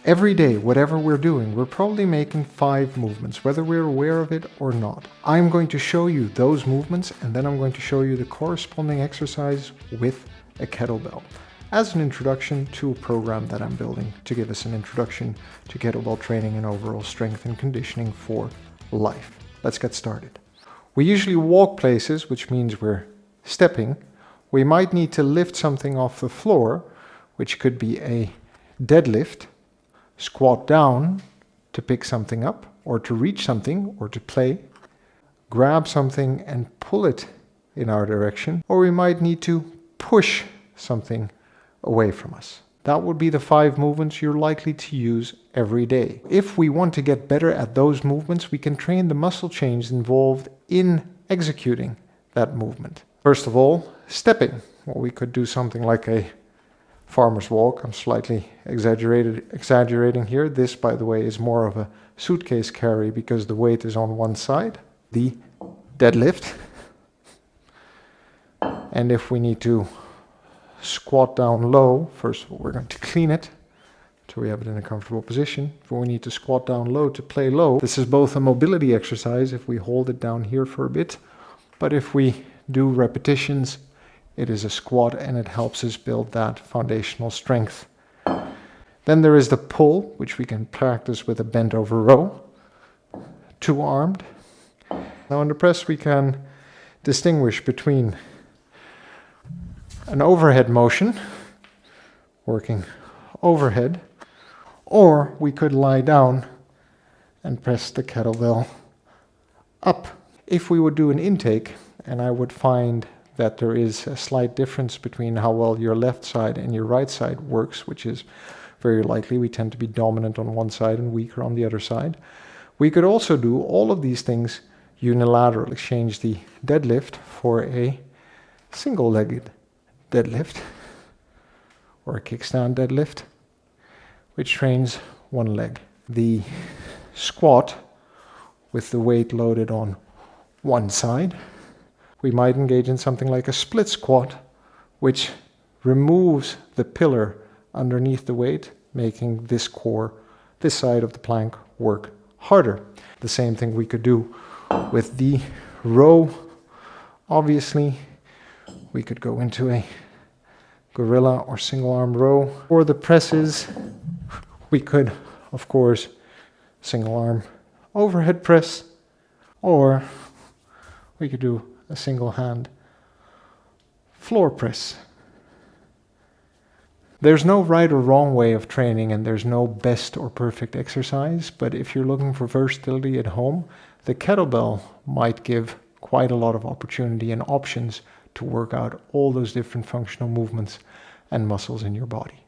Every day, whatever we're doing, we're probably making 5 movements, whether we're aware of it or not. I'm going to show you those movements, and then I'm going to show you the corresponding exercise with a kettlebell as an introduction to a program that I'm building to give us an introduction to kettlebell training and overall strength and conditioning for life. Let's get started. We usually walk places, which means we're stepping. We might need to lift something off the floor, which could be a deadlift, squat down to pick something up or to reach something or to play, grab something and pull it in our direction, or we might need to push something away from us. That would be the 5 movements you're likely to use every day. If we want to get better at those movements, we can train the muscle chains involved in executing that movement. First of all, stepping. Well, we could do something like a farmer's walk. I'm slightly exaggerating here. This, by the way, is more of a suitcase carry because the weight is on one side. The deadlift. And if we need to squat down low, first of all, we're going to clean it so we have it in a comfortable position. If we need to squat down low to play low, this is both a mobility exercise if we hold it down here for a bit, but if we do repetitions, it is a squat and it helps us build that foundational strength. Then there is the pull, which we can practice with a bent over row, 2-armed. Now in the press we can distinguish between an overhead motion, working overhead, or we could lie down and press the kettlebell up. If we would do an intake, and I would find that there is a slight difference between how well your left side and your right side works, which is very likely. We tend to be dominant on one side and weaker on the other side. We could also do all of these things unilaterally. Change the deadlift for a single-legged deadlift or a kickstand deadlift, which trains one leg. The squat with the weight loaded on one side. We might engage in something like a split squat, which removes the pillar underneath the weight, making this core, this side of the plank, work harder. The same thing we could do with the row. Obviously, we could go into a gorilla or single arm row. For the presses, we could, of course, single arm overhead press, or we could do a single hand floor press. There's no right or wrong way of training, and there's no best or perfect exercise, but if you're looking for versatility at home, the kettlebell might give quite a lot of opportunity and options to work out all those different functional movements and muscles in your body.